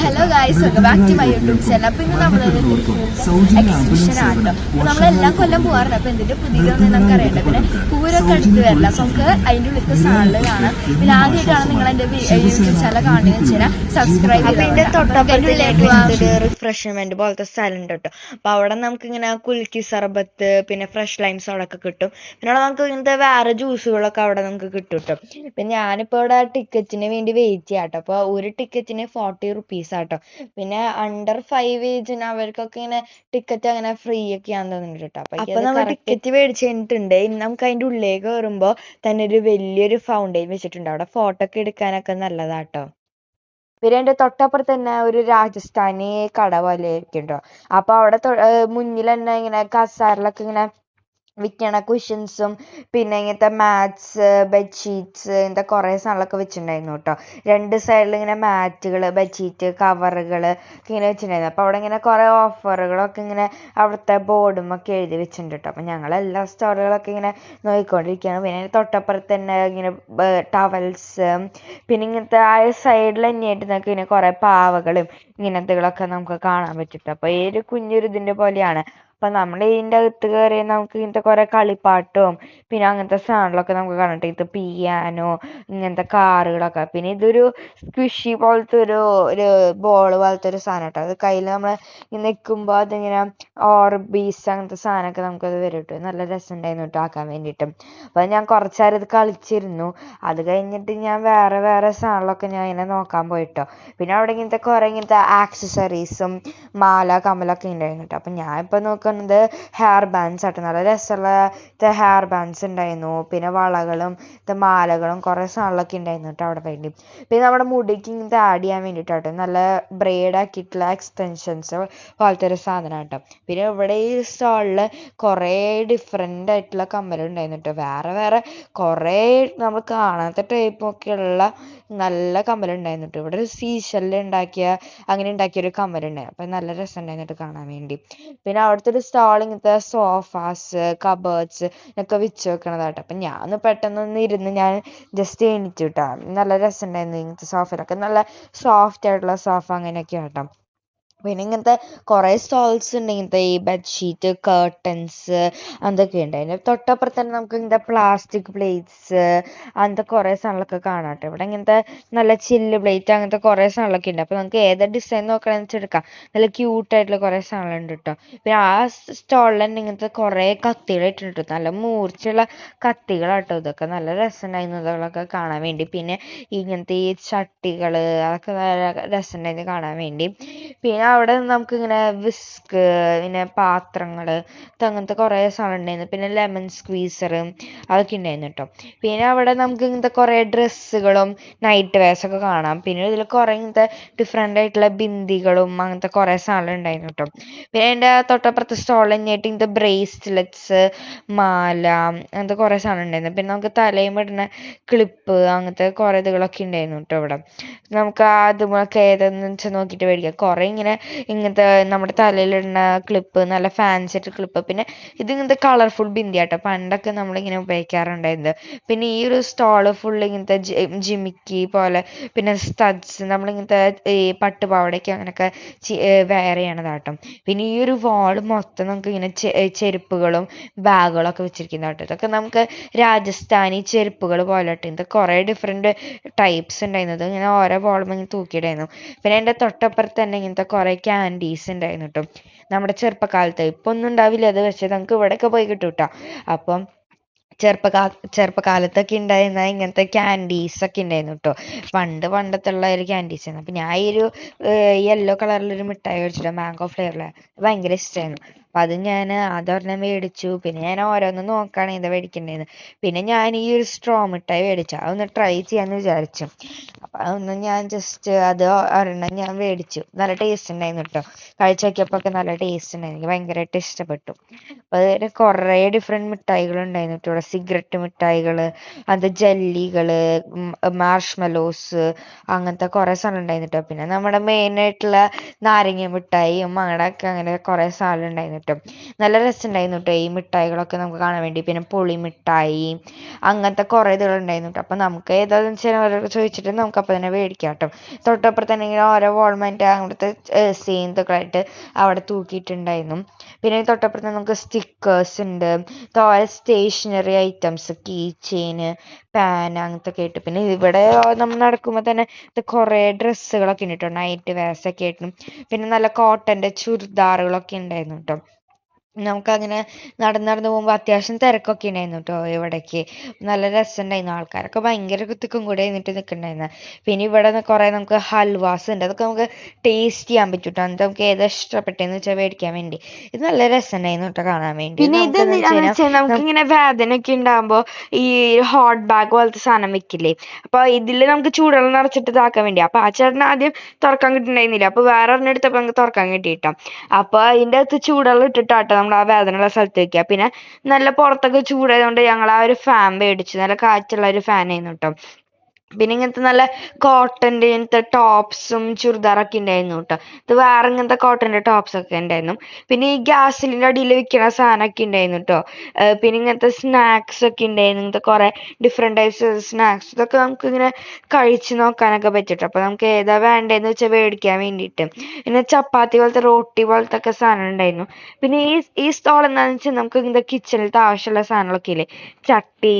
Hello guys, welcome back to my YouTube channel. അപ്പോൾ ഇന്ന് നമ്മൾ എക്സിബിഷൻ ആണ് കേട്ടോ. അപ്പോൾ നമ്മളെല്ലാം കൊല്ലം പോകാറുണ്ട്. അപ്പോൾ എന്തിൻ്റെ പുതിയതൊന്നും നമുക്ക് അറിയണ്ട. പിന്നെ പൂരമൊക്കെ അടുത്ത് വരില്ല. അപ്പോൾ നമുക്ക് അതിൻ്റെ ഉള്ളിലത്തെ സാധനങ്ങൾ കാണാം. പിന്നെ ആദ്യമായിട്ടാണ് നിങ്ങൾ എൻ്റെ യൂട്യൂബ് ചാനൽ കാണുന്നത് വെച്ച് കഴിഞ്ഞാൽ സബ്സ്ക്രൈബ് അപ്പൊ ഇതിന്റെ തൊട്ടപ്പുറത്തിലേക്ക് റിഫ്രഷ്മെന്റ് പോലത്തെ സ്ഥലം ഉണ്ട് കേട്ടോ. അപ്പൊ അവിടെ നമുക്ക് ഇങ്ങനെ കുൽക്കി സർബത്ത്, പിന്നെ ഫ്രഷ് ലൈം സോഡൊക്കെ കിട്ടും. പിന്നെ അവിടെ നമുക്ക് ഇങ്ങനത്തെ വേറെ ജ്യൂസുകളൊക്കെ അവിടെ നമുക്ക് കിട്ടും കേട്ടോ. പിന്നെ ഞാനിപ്പോ ഇവിടെ ടിക്കറ്റിന് വേണ്ടി വെയിറ്റ് ചെയ്യാം കേട്ടോ. അപ്പൊ ഒരു ടിക്കറ്റിന് 40 റുപ്പീസ് ആട്ടോ. പിന്നെ അണ്ടർ 5 ഏജിന് അവർക്കൊക്കെ ഇങ്ങനെ ടിക്കറ്റ് അങ്ങനെ ഫ്രീ ഒക്കെ ആണെന്ന് തോന്നുന്നുണ്ട് കേട്ടോ. അപ്പൊ നമ്മൾ ടിക്കറ്റ് മേടിച്ച് കഴിഞ്ഞിട്ടുണ്ട്. ഇനി നമുക്ക് അതിന്റെ ഉള്ളിലേക്ക് കയറുമ്പോ തന്നെ ഒരു വലിയൊരു ഫൗണ്ടെയിൻ വെച്ചിട്ടുണ്ട്. അവിടെ ഫോട്ടോ ഒക്കെ എടുക്കാനൊക്കെ നല്ലതാട്ടോ. പിന്നെ അതിന്റെ തൊട്ടപ്പുറത്ത് തന്നെ ഒരു രാജസ്ഥാനി കട പോലെ ഇരിക്കുന്നുണ്ടോ. അപ്പൊ അവിടെ മുന്നിൽ തന്നെ ഇങ്ങനെ കസാറിലൊക്കെ ഇങ്ങനെ വിൽക്കണ കുഷ്യൻസും പിന്നെ ഇങ്ങനത്തെ മാറ്റ്സ്, ബെഡ്ഷീറ്റ്സ്, ഇങ്ങനത്തെ കുറേ സാധനങ്ങളൊക്കെ വെച്ചിട്ടുണ്ടായിരുന്നു കേട്ടോ. രണ്ട് സൈഡിൽ ഇങ്ങനെ മാറ്റുകൾ, ബെഡ്ഷീറ്റ് കവറുകൾ ഒക്കെ ഇങ്ങനെ വെച്ചിട്ടുണ്ടായിരുന്നു. അപ്പോൾ അവിടെ ഇങ്ങനെ കുറേ ഓഫറുകളൊക്കെ ഇങ്ങനെ അവിടുത്തെ ബോർഡും ഒക്കെ എഴുതി വെച്ചിട്ടുണ്ട് കേട്ടോ. അപ്പം ഞങ്ങൾ എല്ലാ സ്റ്റോറുകളൊക്കെ ഇങ്ങനെ നോക്കിക്കൊണ്ടിരിക്കുകയാണ്. പിന്നെ തൊട്ടപ്പുറത്ത് തന്നെ ഇങ്ങനെ ടവൽസ്, പിന്നെ ഇങ്ങനത്തെ ആ സൈഡിൽ തന്നെയായിട്ട് നമുക്ക് ഇങ്ങനെ കുറേ പാവകളും ഇങ്ങനത്തെകളൊക്കെ നമുക്ക് കാണാൻ പറ്റും. അപ്പോൾ ഈ ഒരു കുഞ്ഞൊരു ഇതിൻ്റെ പോലെയാണ്. അപ്പം നമ്മൾ ഇതിൻ്റെ അകത്ത് കയറി നമുക്ക് ഇങ്ങനത്തെ കുറേ കളിപ്പാട്ടവും പിന്നെ അങ്ങനത്തെ സാധനങ്ങളൊക്കെ നമുക്ക് കാണട്ടെ. ഇത് പിയാനോ, ഇങ്ങനത്തെ കാറുകളൊക്കെ. പിന്നെ ഇതൊരു സ്ക്വിഷി പോലത്തെ ഒരു ബോൾ പോലത്തെ ഒരു സാധനം കേട്ടോ. അത് കയ്യിൽ നമ്മൾ നിൽക്കുമ്പോൾ അതിങ്ങനെ ഓർബീസ് അങ്ങനത്തെ സാധനമൊക്കെ നമുക്കത് വരും കേട്ടോ. നല്ല രസമുണ്ടായിരുന്നു കേട്ടോ ആക്കാൻ വേണ്ടിയിട്ടും. അപ്പം ഞാൻ കുറച്ച് നേരം ഇത് കളിച്ചിരുന്നു. അത് കഴിഞ്ഞിട്ട് ഞാൻ വേറെ സാധനങ്ങളൊക്കെ ഞാൻ ഇങ്ങനെ നോക്കാൻ പോയിട്ടോ. പിന്നെ അവിടെ ഇങ്ങനത്തെ കുറേ ഇങ്ങനത്തെ ആക്സസറീസും മാല കമ്മലൊക്കെ ഉണ്ടായിരുന്നു കേട്ടോ. അപ്പം ഞാൻ ഇപ്പം നോക്കുന്നത് ഹെയർ ബാൻഡ്സ് ആട്ടോ. നല്ല രസമുള്ള ഹെയർ ബാൻഡ്സ് ഉണ്ടായിരുന്നു. പിന്നെ വളകളും മാലകളും കുറേ സാധനങ്ങളൊക്കെ ഉണ്ടായിരുന്നു കേട്ടോ അവിടെ വേണ്ടി. പിന്നെ നമ്മുടെ മുടിക്ക് ഇങ്ങനത്തെ ആഡ് ചെയ്യാൻ വേണ്ടിയിട്ടാട്ടോ നല്ല ബ്രേഡ് ആക്കിയിട്ടുള്ള എക്സ്റ്റൻഷൻസ് പോലത്തെ ഒരു സാധനം കേട്ടോ. പിന്നെ ഇവിടെ ഈ സ്റ്റാളിൽ കുറേ ഡിഫറെൻ്റ് ആയിട്ടുള്ള കമ്മലുണ്ടായിരുന്നു കേട്ടോ. വേറെ കുറേ നമ്മൾ കാണാത്ത ടൈപ്പൊക്കെയുള്ള നല്ല കമ്മലുണ്ടായിരുന്നു കേട്ടോ. ഇവിടെ ഒരു സീഷെല്ലിൽ അങ്ങനെ ഉണ്ടാക്കിയൊരു കമ്മലുണ്ടായിരുന്നു. അപ്പം നല്ല രസം ഉണ്ടായിരുന്നു കാണാൻ വേണ്ടി. പിന്നെ അവിടുത്തെ ഒരു സ്റ്റാൾ ഇങ്ങനത്തെ സോഫാസ്, കബേർഡ്സ് ഒക്കെ വെച്ച് വെക്കണതാട്ടോ. അപ്പം ഞാൻ പെട്ടെന്നൊന്ന് ഇരുന്ന് ഞാൻ ജസ്റ്റ് എണീച്ചു കേട്ടോ. നല്ല രസം ഉണ്ടായിരുന്നു ഇങ്ങനത്തെ സോഫയിലൊക്കെ. നല്ല സോഫ്റ്റ് ആയിട്ടുള്ള സോഫ അങ്ങനെയൊക്കെ ആട്ടോ. പിന്നെ ഇങ്ങനത്തെ കുറേ സ്റ്റോൾസ് ഉണ്ട്. ഇങ്ങനത്തെ ഈ ബെഡ്ഷീറ്റ്, കേർട്ടൻസ് അതൊക്കെ ഉണ്ട്. അതിൻ്റെ തൊട്ടപ്പുറത്ത് തന്നെ നമുക്ക് ഇങ്ങനത്തെ പ്ലാസ്റ്റിക് പ്ലേറ്റ്സ് അങ്ങനത്തെ കുറേ സാധനങ്ങളൊക്കെ കാണാം കേട്ടോ. ഇവിടെ ഇങ്ങനത്തെ നല്ല ചില്ല് പ്ലേറ്റ് അങ്ങനത്തെ കുറേ സാധനങ്ങളൊക്കെ ഉണ്ട്. അപ്പോൾ നമുക്ക് ഏത് ഡിസൈൻ നോക്കണമെന്ന് വെച്ചാൽ എടുക്കാം. നല്ല ക്യൂട്ടായിട്ടുള്ള കുറേ സാധനങ്ങളുണ്ട് കേട്ടോ. പിന്നെ ആ സ്റ്റോളിൽ തന്നെ ഇങ്ങനത്തെ കുറേ കത്തികളിട്ടുണ്ട് കേട്ടോ. നല്ല മൂർച്ചയുള്ള കത്തികളാട്ടോ. ഇതൊക്കെ നല്ല രസമുണ്ടായിരുന്നു ഇതൊക്കെ കാണാൻ വേണ്ടി. പിന്നെ ഇങ്ങനത്തെ ഈ ചട്ടികൾ അതൊക്കെ നല്ല രസമുണ്ടായിരുന്നു കാണാൻ വേണ്ടി. പിന്നെ അവിടെ നമുക്ക് ഇങ്ങനെ വിസ്ക്, പിന്നെ പാത്രങ്ങൾ അങ്ങനത്തെ കുറേ സാധനം ഉണ്ടായിരുന്നു. പിന്നെ ലെമൺ സ്ക്വീസർ അതൊക്കെ ഉണ്ടായിരുന്നു കേട്ടോ. പിന്നെ അവിടെ നമുക്ക് ഇങ്ങനത്തെ കുറേ ഡ്രസ്സുകളും നൈറ്റ് വെയർസൊക്കെ കാണാം. പിന്നെ ഇതിൽ കുറേ ഇങ്ങനത്തെ ഡിഫറെൻ്റ് ആയിട്ടുള്ള ബിന്ദികളും അങ്ങനത്തെ കുറേ സാധനം ഉണ്ടായിരുന്നു കേട്ടോ. പിന്നെ അതിൻ്റെ തൊട്ടപ്പുറത്തെ സ്റ്റോൾ തന്നെയായിട്ട് ഇങ്ങനത്തെ ബ്രേസ്ലെറ്റ്സ്, മാല അങ്ങനത്തെ കുറേ സാധനം ഉണ്ടായിരുന്നു. പിന്നെ നമുക്ക് തലയും ഇടുന്ന ക്ലിപ്പ് അങ്ങനത്തെ കുറേ ഇതുകളൊക്കെ ഉണ്ടായിരുന്നു കേട്ടോ ഇവിടെ. നമുക്ക് അതുമൊക്കെ ഏതെന്ന് വെച്ചാൽ നോക്കിയിട്ട് മേടിക്കാം. കുറേ ഇങ്ങനത്തെ നമ്മുടെ തലയിലിടുന്ന ക്ലിപ്പ്, നല്ല ഫാൻസി ആയിട്ട് ക്ലിപ്പ്. പിന്നെ ഇതിങ്ങനത്തെ കളർഫുൾ ബിന്ദി ആട്ടോ. പണ്ടൊക്കെ നമ്മളിങ്ങനെ ഉപയോഗിക്കാറുണ്ടായിരുന്നത്. പിന്നെ ഈ ഒരു സ്റ്റോള് ഫുൾ ഇങ്ങനത്തെ ജിമിക്കി പോലെ, പിന്നെ സ്റ്റഡ്സ് നമ്മളിങ്ങനത്തെ ഈ പട്ടുപാവടയ്ക്ക് അങ്ങനെയൊക്കെ വെയർ ചെയ്യണതാട്ടോ. പിന്നെ ഈ ഒരു വാൾ മൊത്തം നമുക്ക് ഇങ്ങനെ ചെരുപ്പുകളും ബാഗുകളൊക്കെ വെച്ചിരിക്കുന്ന കേട്ടോ. ഇതൊക്കെ നമുക്ക് രാജസ്ഥാനി ചെരുപ്പുകൾ പോലെ കേട്ടോ. ഇത് കുറേ ഡിഫറെൻറ്റ് ടൈപ്സ് ഉണ്ടായിരുന്നത് ഇങ്ങനെ ഓരോ വാളും ഇങ്ങനെ തൂക്കിയിടായിരുന്നു. പിന്നെ എൻ്റെ തൊട്ടപ്പുറത്ത് തന്നെ ഇങ്ങനത്തെ കുറേ ക്യാൻഡീസ് ഉണ്ടായിരുന്നു കേട്ടോ. നമ്മുടെ ചെറുപ്പക്കാലത്ത് ഇപ്പം ഒന്നും ഉണ്ടാവില്ല അത്, പക്ഷേ നമുക്ക് ഇവിടെയൊക്കെ പോയി കിട്ടും കേട്ടോ. അപ്പം ചെറുപ്പകാലത്തൊക്കെ ഉണ്ടായിരുന്ന ഇങ്ങനത്തെ ക്യാൻഡീസൊക്കെ ഉണ്ടായിരുന്നു കേട്ടോ. പണ്ടത്തുള്ള ഒരു ക്യാൻഡീസ് ആയിരുന്നു. അപ്പം ഞാൻ ഈ ഒരു യെല്ലോ കളറിലൊരു മിഠായി മേടിച്ചിട്ട് മാംഗോ ഫ്ലേവറിൽ ഭയങ്കര ഇഷ്ടമായിരുന്നു. അപ്പം അത് ഞാൻ അതൊരെണ്ണം മേടിച്ചു. പിന്നെ ഞാൻ ഓരോന്ന് നോക്കുകയാണ് ഇത് മേടിക്കേണ്ടതെന്ന്. പിന്നെ ഞാൻ ഈ ഒരു സ്ട്രോ മിഠായി മേടിച്ചു. അതൊന്ന് ട്രൈ ചെയ്യാമെന്ന് വിചാരിച്ചു. അപ്പം അതൊന്ന് ഞാൻ ജസ്റ്റ് അത് ഒരെണ്ണം ഞാൻ മേടിച്ചു. നല്ല ടേസ്റ്റ് ഉണ്ടായിരുന്നു കേട്ടോ. കഴിച്ച് നോക്കിയപ്പോൾ ഒക്കെ നല്ല ടേസ്റ്റ് ഉണ്ടായിരുന്നു. എനിക്ക് ഭയങ്കരമായിട്ട് ഇഷ്ടപ്പെട്ടു. അപ്പോൾ അതിൽ കുറേ ഡിഫറെൻറ്റ് മിഠായികളുണ്ടായിരുന്നു കേട്ടോ. സിഗരറ്റ് മിഠായികൾ, അത് ജെല്ലികൾ, മാർഷ്മെലോസ് അങ്ങനത്തെ കുറേ സാധനം ഉണ്ടായിരുന്നു കേട്ടോ. പിന്നെ നമ്മുടെ മെയിനായിട്ടുള്ള നാരങ്ങ മിഠായിയും അങ്ങനെയൊക്കെ അങ്ങനെ കുറേ സാധനം ഉണ്ടായിരുന്നു കേട്ടോ. നല്ല രസമുണ്ടായിരുന്നു കേട്ടോ ഈ മിഠായികളൊക്കെ നമുക്ക് കാണാൻ വേണ്ടി. പിന്നെ പുളി മിഠായി അങ്ങനത്തെ കുറേ ഇതുകളുണ്ടായിരുന്നു കേട്ടോ. അപ്പം നമുക്ക് ഏതാണെന്ന് വെച്ചാൽ ഓരോരോ ചോദിച്ചിട്ട് നമുക്ക് അപ്പം തന്നെ മേടിക്കാം കേട്ടോ. തൊട്ടപ്പുറത്ത് തന്നെ ഇങ്ങനെ ഓരോ വാൾമാൻറ്റ് അവിടുത്തെ സീൻ ഇതൊക്കെ ആയിട്ട് അവിടെ തൂക്കിയിട്ടുണ്ടായിരുന്നു. പിന്നെ തൊട്ടപ്പുറത്ത് നമുക്ക് സ്റ്റിക്കേഴ്സ് ഉണ്ട്, സ്റ്റേഷനറി ഐറ്റംസ്, കീ ചെയിന്, പാൻ അങ്ങനത്തെ ഒക്കെ ആയിട്ട്. പിന്നെ ഇവിടെ നമ്മൾ നടക്കുമ്പോൾ തന്നെ ഇത് കുറേ ഡ്രസ്സുകളൊക്കെ ഉണ്ട് കേട്ടോ, നൈറ്റ് വെയർസ് ഒക്കെ ആയിട്ടും. പിന്നെ നല്ല കോട്ടൻ്റെ ചുരിദാറുകളൊക്കെ ഉണ്ടായിരുന്നു കേട്ടോ. നമുക്കങ്ങനെ നടന്ന് പോകുമ്പോൾ അത്യാവശ്യം തിരക്കൊക്കെ ഉണ്ടായിരുന്നു കേട്ടോ ഇവിടേക്ക്. നല്ല രസമുണ്ടായിരുന്നു, ആൾക്കാരൊക്കെ ഭയങ്കര തിക്കും കൂടെ ആയിരുന്നിട്ട് നിൽക്കുന്നുണ്ടായിരുന്നു. പിന്നെ ഇവിടെ കുറേ നമുക്ക് ഹൽവാസ് ഉണ്ട്, അതൊക്കെ നമുക്ക് ടേസ്റ്റ് ചെയ്യാൻ പറ്റും കേട്ടോ. എന്നിട്ട് നമുക്ക് ഏതാ ഇഷ്ടപ്പെട്ടതെന്ന് വെച്ചാൽ മേടിക്കാൻ വേണ്ടി. ഇത് നല്ല രസമുണ്ടായിരുന്നു കേട്ടോ കാണാൻ വേണ്ടി. പിന്നെ ഇത് നമുക്കിങ്ങനെ വേദനയൊക്കെ ഉണ്ടാകുമ്പോൾ ഈ ഹോട്ട് ബാഗ് പോലത്തെ സാധനം വെക്കില്ലേ, അപ്പൊ ഇതിൽ നമുക്ക് ചൂടുവെള്ളം നിറച്ചിട്ട് ഇതാക്കാൻ വേണ്ടി. അപ്പൊ ആ ചേട്ടൻ ആദ്യം തുറക്കാൻ കിട്ടുന്നുണ്ടായിരുന്നില്ല, അപ്പൊ വേറെ ഒരെണ്ണം എടുത്തപ്പോൾ നമുക്ക് തുറക്കാൻ കിട്ടിയിട്ടാ. അപ്പൊ അതിൻ്റെ അകത്ത് ചൂടുവെള്ളം ഇട്ടിട്ടാട്ടോ നമ്മൾ ആ വേദനയുള്ള സ്ഥലത്ത് വെക്കുക. പിന്നെ നല്ല പുറത്തൊക്കെ ചൂടായതുകൊണ്ട് ഞങ്ങൾ ആ ഒരു ഫാൻ മേടിച്ചു, നല്ല കാറ്റുള്ള ഒരു ഫാൻ ആയിരുന്നു കേട്ടോ. പിന്നെ ഇങ്ങനത്തെ നല്ല കോട്ടൻ്റെ ഇങ്ങനത്തെ ടോപ്സും ചുരിദാറൊക്കെ ഉണ്ടായിരുന്നു കേട്ടോ. ഇത് വേറെ ഇങ്ങനത്തെ കോട്ടൻ്റെ ടോപ്സ് ഒക്കെ ഉണ്ടായിരുന്നു. പിന്നെ ഈ ഗ്യാസ് സിലിണ്ടർ അടിയിൽ വെക്കുന്ന സാധനമൊക്കെ ഉണ്ടായിരുന്നു കേട്ടോ. പിന്നെ ഇങ്ങനത്തെ സ്നാക്സ് ഒക്കെ ഉണ്ടായിരുന്നു, ഇങ്ങനത്തെ കുറേ ഡിഫറെൻറ്റ് ടൈപ്സ് സ്നാക്സ്. ഇതൊക്കെ നമുക്ക് ഇങ്ങനെ കഴിച്ച് നോക്കാനൊക്കെ പറ്റും. അപ്പോൾ നമുക്ക് ഏതാ വേണ്ടതെന്ന് വെച്ചാൽ മേടിക്കാൻ വേണ്ടിയിട്ട്. പിന്നെ ചപ്പാത്തി പോലത്തെ റോട്ടി പോലത്തെ ഒക്കെ സാധനം ഉണ്ടായിരുന്നു. പിന്നെ ഈ സ്റ്റോൾ എന്താണെന്ന് വെച്ചാൽ നമുക്ക് ഇങ്ങനത്തെ കിച്ചണിലത്തെ ആവശ്യമുള്ള സാധനങ്ങളൊക്കെ ഇല്ലേ, ചട്ടി,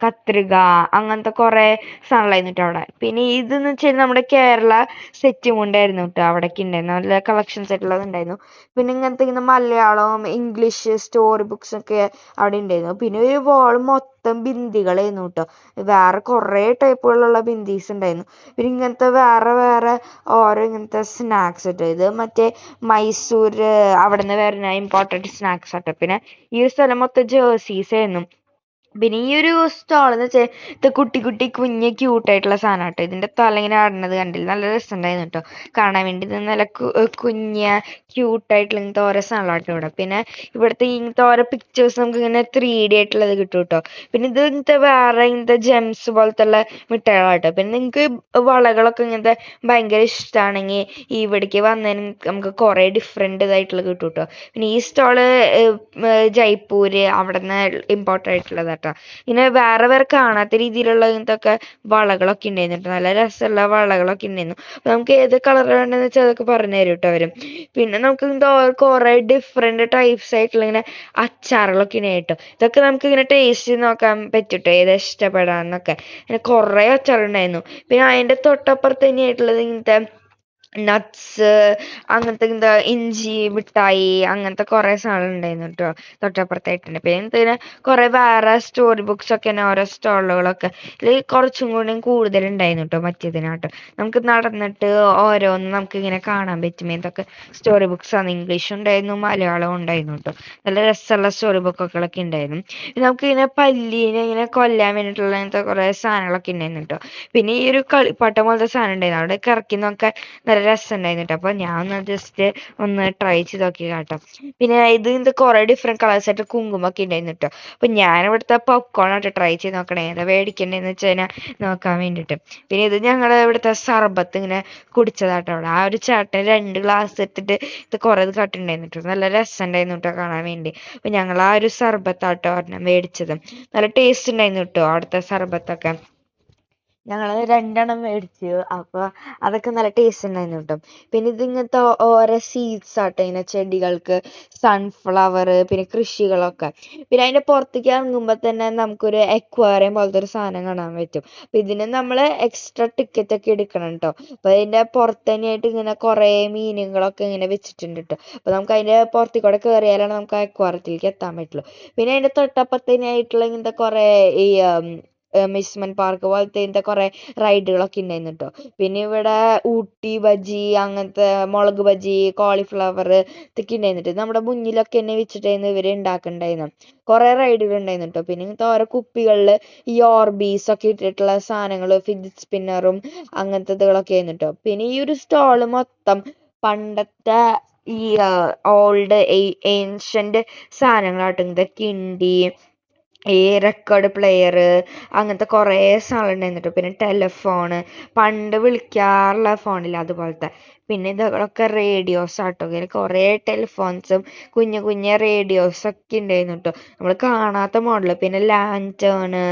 കത്രിക, അങ്ങനത്തെ കുറേ സാധനങ്ങളായിരുന്നു കേട്ടോ അവിടെ. പിന്നെ ഇതെന്ന് വെച്ചാൽ നമ്മുടെ കേരള സെറ്റും ഉണ്ടായിരുന്നു കേട്ടോ അവിടേക്ക് ഉണ്ടായിരുന്നു, നല്ല കളക്ഷൻസ് ആയിട്ടുള്ളത് ഉണ്ടായിരുന്നു. പിന്നെ ഇങ്ങനത്തെ ഇങ്ങനെ മലയാളം, ഇംഗ്ലീഷ് സ്റ്റോറി ബുക്സ് ഒക്കെ അവിടെ ഉണ്ടായിരുന്നു. പിന്നെ ഒരു വാൾ മൊത്തം ബിന്ദികളായിരുന്നു കേട്ടോ, വേറെ കുറേ ടൈപ്പുകളുള്ള ബിന്ദീസ് ഉണ്ടായിരുന്നു. പിന്നെ ഇങ്ങനത്തെ വേറെ ഓരോ ഇങ്ങനത്തെ സ്നാക്സ് കേട്ടോ. ഇത് മറ്റേ മൈസൂർ അവിടെ നിന്ന് വരുന്ന ഇമ്പോർട്ടൻറ്റ് സ്നാക്സ് കേട്ടോ. പിന്നെ ഈ സ്ഥലം മൊത്തം ജേഴ്സീസ് ആയിരുന്നു. പിന്നെ ഈ ഒരു സ്റ്റോൾ എന്ന് വെച്ചാൽ ഇത് കുട്ടി കുഞ്ഞ് ക്യൂട്ടായിട്ടുള്ള സാധനം കേട്ടോ. ഇതിൻ്റെ തല ഇങ്ങനെ ആടുന്നത് കണ്ടില്ല, നല്ല രസമുണ്ടായിരുന്നു കേട്ടോ കാണാൻ വേണ്ടി. ഇത് നല്ല കുഞ്ഞ് ക്യൂട്ടായിട്ടുള്ള ഇങ്ങനത്തെ ഓരോ സാധനങ്ങളാട്ടോ ഇവിടെ. പിന്നെ ഇവിടുത്തെ ഇങ്ങനത്തെ ഓരോ പിക്ചേഴ്സ് നമുക്ക് ഇങ്ങനെ 3D ആയിട്ടുള്ളത് കിട്ടും കേട്ടോ. പിന്നെ ഇത് ഇങ്ങനത്തെ വേറെ ഇങ്ങനത്തെ ജെംസ് പോലത്തെ ഉള്ള മിഠായികളാട്ടോ. പിന്നെ നിങ്ങൾക്ക് വളകളൊക്കെ ഇങ്ങനത്തെ ഭയങ്കര ഇഷ്ടമാണെങ്കിൽ ഇവിടേക്ക് വന്നതിന് നമുക്ക് കുറേ ഡിഫറെൻ്റ് ഇതായിട്ടുള്ളത് കിട്ടും കേട്ടോ. പിന്നെ ഈ സ്റ്റോള് ജയ്പൂര് അവിടെ നിന്ന് ഇമ്പോർട്ട് ആയിട്ടുള്ളത് കേട്ടോ. ഇങ്ങനെ വേറെ കാണാത്ത രീതിയിലുള്ള ഇങ്ങനത്തെ വളകളൊക്കെ ഉണ്ടായിരുന്നു. നല്ല രസമുള്ള വളകളൊക്കെ ഉണ്ടായിരുന്നു. അപ്പം നമുക്ക് ഏത് കളർ വേണ്ടതെന്ന് വെച്ചാൽ അതൊക്കെ പറഞ്ഞു തരും കേട്ടോ അവരും. പിന്നെ നമുക്ക് കുറേ ഡിഫറെൻറ്റ് ടൈപ്സ് ആയിട്ടുള്ള ഇങ്ങനെ അച്ചാറുകളൊക്കെ ഉണ്ടായിട്ടോ. ഇതൊക്കെ നമുക്ക് ഇങ്ങനെ ടേസ്റ്റ് നോക്കാൻ പറ്റും കേട്ടോ, ഏതാ ഇഷ്ടപ്പെടാന്നൊക്കെ. അങ്ങനെ കുറേ അച്ചാറുണ്ടായിരുന്നു. പിന്നെ അതിൻ്റെ തൊട്ടപ്പുറത്ത് തന്നെയായിട്ടുള്ളത് ഇങ്ങനത്തെ നട്ട്സ്, അങ്ങനത്തെ എന്താ ഇഞ്ചി മിഠായി, അങ്ങനത്തെ കുറേ സാധനം ഉണ്ടായിരുന്നു കേട്ടോ തൊട്ടപ്പുറത്തായിട്ടുണ്ട്. പിന്നെ എന്തിനാ കുറേ വേറെ സ്റ്റോറി ബുക്സ് ഒക്കെ തന്നെ ഓരോ സ്റ്റോളുകളൊക്കെ ഇതിൽ കുറച്ചും കൂടി കൂടുതലുണ്ടായിരുന്നു കേട്ടോ മറ്റേതിനാട്ടോ. നമുക്ക് നടന്നിട്ട് ഓരോന്നും നമുക്ക് ഇങ്ങനെ കാണാൻ പറ്റും. ഇതൊക്കെ സ്റ്റോറി ബുക്സാണ്, ഇംഗ്ലീഷും ഉണ്ടായിരുന്നു മലയാളവും ഉണ്ടായിരുന്നു കേട്ടോ. നല്ല രസമുള്ള സ്റ്റോറി ബുക്കുകളൊക്കെ ഉണ്ടായിരുന്നു. പിന്നെ നമുക്ക് ഇങ്ങനെ പല്ലീനെ ഇങ്ങനെ കൊല്ലാൻ വേണ്ടിയിട്ടുള്ള അങ്ങനത്തെ കുറേ സാധനങ്ങളൊക്കെ ഉണ്ടായിരുന്നു കേട്ടോ. പിന്നെ ഈ ഒരു കളിപ്പാട്ടം പോലത്തെ സാധനം ഉണ്ടായിരുന്നു, അവിടെ ഇറക്കി നോക്കാൻ നല്ല രസമുണ്ടായിരുന്നു കേട്ടോ. അപ്പോൾ ഞാൻ ജസ്റ്റ് ഒന്ന് ട്രൈ ചെയ്ത് നോക്കി കേട്ടോ. പിന്നെ ഇത് കുറേ ഡിഫറെൻറ്റ് കളേഴ്സ് ആയിട്ട് കുങ്കുമൊക്കെ ഉണ്ടായിരുന്നു കേട്ടോ. അപ്പോൾ ഞാൻ ഇവിടുത്തെ പോപ്കോൺ ആയിട്ട് ട്രൈ ചെയ്ത് നോക്കണേ, ഏതാ മേടിക്കണ്ടേന്ന് വെച്ച് കഴിഞ്ഞാൽ നോക്കാൻ വേണ്ടിയിട്ട്. പിന്നെ ഇത് ഞങ്ങൾ ഇവിടുത്തെ സർബത്ത് ഇങ്ങനെ കുടിച്ചതാട്ടോ അവിടെ. ആ ഒരു ചേട്ടൻ 2 ഗ്ലാസ് എടുത്തിട്ട് ഇത് കുറേ കാട്ടുണ്ടായിരുന്നു കേട്ടോ. നല്ല രസമുണ്ടായിരുന്നു കേട്ടോ കാണാൻ വേണ്ടി. അപ്പോൾ ഞങ്ങൾ ആ ഒരു സർബത്താട്ടോ ഒരെണ്ണം മേടിച്ചത്. നല്ല ടേസ്റ്റ് ഉണ്ടായിരുന്നു കേട്ടോ അവിടുത്തെ സർബത്തൊക്കെ. ഞങ്ങൾ 2 മേടിച്ചു, അപ്പോൾ അതൊക്കെ നല്ല ടേസ്റ്റ് ഉണ്ടായിരുന്നു കേട്ടോ. പിന്നെ ഇതിങ്ങനത്തെ ഓരോ സീഡ്സ് ആട്ടോ, ഇങ്ങനെ ചെടികൾക്ക്, സൺഫ്ലവർ, പിന്നെ കൃഷികളൊക്കെ. പിന്നെ അതിൻ്റെ പുറത്തേക്ക് ഇറങ്ങുമ്പോൾ തന്നെ നമുക്കൊരു എക്വേറിയം പോലത്തെ ഒരു സാധനം കാണാൻ പറ്റും. അപ്പം ഇതിന് നമ്മൾ എക്സ്ട്രാ ടിക്കറ്റ് ഒക്കെ എടുക്കണം കേട്ടോ. അപ്പോൾ അതിൻ്റെ പുറത്ത് തന്നെയായിട്ട് ഇങ്ങനെ കുറേ മീനുകളൊക്കെ ഇങ്ങനെ വെച്ചിട്ടുണ്ട് കേട്ടോ. അപ്പോൾ നമുക്ക് അതിൻ്റെ പുറത്തേക്ക് കൂടെ കയറിയാലാണ് നമുക്ക് ആ എക്വേറിയത്തിലേക്ക് എത്താൻ പറ്റുള്ളൂ. പിന്നെ അതിൻ്റെ തൊട്ടപ്പുറത്ത് തന്നെയായിട്ടുള്ള ഇങ്ങനത്തെ കുറേ ഈ അമ്യൂസ്മെന്റ് പാർക്ക് പോലത്തെ ഇങ്ങനത്തെ കുറേ റൈഡുകളൊക്കെ ഉണ്ടായിരുന്നു കേട്ടോ. പിന്നെ ഇവിടെ ഊട്ടി ബജി, അങ്ങനത്തെ മുളക് ബജി, കോളിഫ്ലവർ ഇതൊക്കെ ഉണ്ടായിരുന്നു. നമ്മുടെ മുന്നിലൊക്കെ തന്നെ വെച്ചിട്ടായിരുന്നു ഇവർ ഉണ്ടാക്കുന്നുണ്ടായിരുന്നു. കുറേ റൈഡുകൾ ഉണ്ടായിരുന്നു കേട്ടോ. പിന്നെ ഇങ്ങനത്തെ ഓരോ കുപ്പികളിൽ ഈ ഓർബീസ് ഒക്കെ ഇട്ടിട്ടുള്ള സാധനങ്ങൾ, ഫിഡ്ജറ്റ് സ്പിന്നറും അങ്ങനത്തെ ഇതുകളൊക്കെ ആയിരുന്നു കേട്ടോ. പിന്നെ ഈ ഒരു സ്റ്റോള് മൊത്തം പണ്ടത്തെ ഈ ഓൾഡ് ഏൻഷ്യൻ്റ് സാധനങ്ങളാട്ടോ. ഇങ്ങനത്തെ കിണ്ടി, ഈ റെക്കോർഡ് പ്ലെയർ, അങ്ങനത്തെ കുറേ സാധനം ഉണ്ടായിരുന്നു കേട്ടോ. പിന്നെ ടെലിഫോണ്, പണ്ട് വിളിക്കാറുള്ള ഫോണില്ല അതുപോലത്തെ. പിന്നെ ഇതൊക്കെ റേഡിയോസ് ആട്ടോ. ഇങ്ങനെ കുറേ ടെലിഫോൺസും കുഞ്ഞു കുഞ്ഞു റേഡിയോസ് ഒക്കെ ഉണ്ടായിരുന്നു കേട്ടോ. നമ്മൾ കാണാത്ത മോഡല്. പിന്നെ ലാൻറ്റേണ്,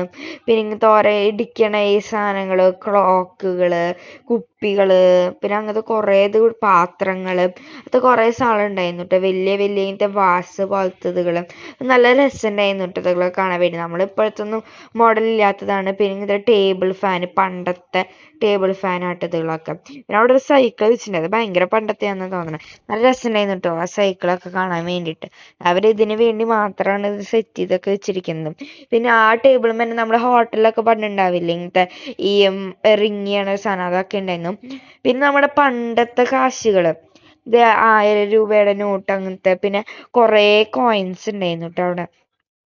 പിന്നെ ഇങ്ങനത്തെ ഓരോ ഇടിക്കണ ഈ സാധനങ്ങൾ, ക്ലോക്കുകള്, കുപ്പികള്, പിന്നെ അങ്ങനത്തെ കുറേ പാത്രങ്ങള്, അത് കുറേ സാധനം ഉണ്ടായിരുന്നു കേട്ടോ. വലിയ വലിയ ഇങ്ങനത്തെ വാസ് പോലത്തതുകള് നല്ല രസമുണ്ടായിരുന്നു കേട്ടോ ഇതൊക്കെ കാണാൻ വേണ്ടി. നമ്മളിപ്പോഴത്തൊന്നും മോഡൽ ഇല്ലാത്തതാണ്. പിന്നെ ഇങ്ങനത്തെ ടേബിൾ ഫാൻ, പണ്ടത്തെ ടേബിൾ ഫാൻ ആട്ടതുകളൊക്കെ. പിന്നെ അവിടെ ഒരു സൈക്കിൾ വെച്ചിട്ടുണ്ടായത്, ഭയങ്കര പണ്ടത്തെയാണെന്ന് തോന്നണത്. നല്ല രസമുണ്ടായിരുന്നു കേട്ടോ ആ സൈക്കിളൊക്കെ കാണാൻ വേണ്ടിയിട്ട്. അവർ ഇതിന് വേണ്ടി മാത്രമാണ് ഇത് സെറ്റ് ചെയ്തൊക്കെ വെച്ചിരിക്കുന്നത്. പിന്നെ ആ ടേബിൾ തന്നെ നമ്മുടെ ഹോട്ടലിലൊക്കെ പണ്ടുണ്ടാവില്ലേ ഇങ്ങനത്തെ ഈ റിങ് ചെയ്യണ സാധനം, അതൊക്കെ ഉണ്ടായിരുന്നു. പിന്നെ നമ്മുടെ പണ്ടത്തെ കാശുകള്, ഇത് 1000 രൂപയുടെ നോട്ട് അങ്ങനത്തെ, പിന്നെ കുറേ കോയിൻസ് ഉണ്ടായിരുന്നു കേട്ടോ അവിടെ.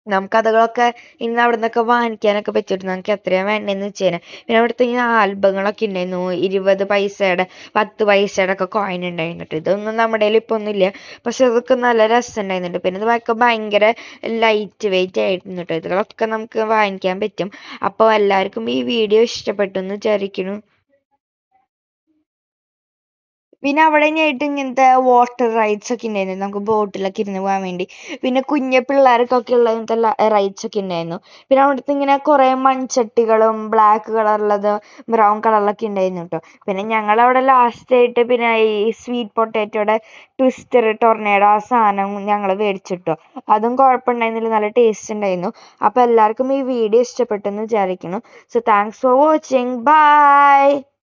നമുക്കതുകളൊക്കെ ഇന്ന് അവിടെ നിന്നൊക്കെ വാങ്ങിക്കാനൊക്കെ പറ്റിയിട്ട് നമുക്ക് എത്രയാണ് വേണ്ടതെന്ന് വെച്ച് കഴിഞ്ഞാൽ. പിന്നെ അവിടുത്തെ ഇങ്ങനെ ആൽബങ്ങളൊക്കെ ഉണ്ടായിരുന്നു. 20 പൈസയുടെ 10 പൈസയുടെ ഒക്കെ കോയിൻ ഉണ്ടായിരുന്നിട്ട്. ഇതൊന്നും നമ്മുടെ കയ്യിൽ ഇപ്പോൾ ഒന്നുമില്ല, പക്ഷെ അതൊക്കെ നല്ല രസം ഉണ്ടായിരുന്നുണ്ട്. പിന്നെ ഇതൊക്കെ ഭയങ്കര ലൈറ്റ് വെയിറ്റ് ആയിരുന്നു കേട്ടോ. ഇതൊക്കെ നമുക്ക് വാങ്ങിക്കാൻ പറ്റും. അപ്പോൾ എല്ലാവർക്കും ഈ വീഡിയോ ഇഷ്ടപ്പെട്ടു എന്ന് വിചാരിക്കുന്നു. പിന്നെ അവിടെ ആയിട്ട് ഇങ്ങനത്തെ വാട്ടർ റൈഡ്സ് ഒക്കെ ഉണ്ടായിരുന്നു, നമുക്ക് ബോട്ടിലൊക്കെ ഇരുന്ന് പോകാൻ വേണ്ടി. പിന്നെ കുഞ്ഞു പിള്ളേർക്കൊക്കെ ഉള്ള ഇങ്ങനത്തെ റൈഡ്സ് ഒക്കെ ഉണ്ടായിരുന്നു. പിന്നെ അവിടുത്തെ ഇങ്ങനെ കുറേ മൺചട്ടികളും ബ്ലാക്ക് കളറുള്ളത് ബ്രൗൺ കളറിലൊക്കെ ഉണ്ടായിരുന്നു കേട്ടോ. പിന്നെ ഞങ്ങളവിടെ ലാസ്റ്റ് ആയിട്ട് പിന്നെ ഈ സ്വീറ്റ് പൊട്ടാറ്റോയുടെ ട്വിസ്റ്റർ ടൊർണേഡോ ആ സാധനം ഞങ്ങൾ മേടിച്ചിട്ടോ. അതും കുഴപ്പമുണ്ടായിരുന്നില്ല, നല്ല ടേസ്റ്റ് ഉണ്ടായിരുന്നു. അപ്പോൾ എല്ലാവർക്കും ഈ വീഡിയോ ഇഷ്ടപ്പെട്ടെന്ന് വിചാരിക്കുന്നു. So thanks for watching. By.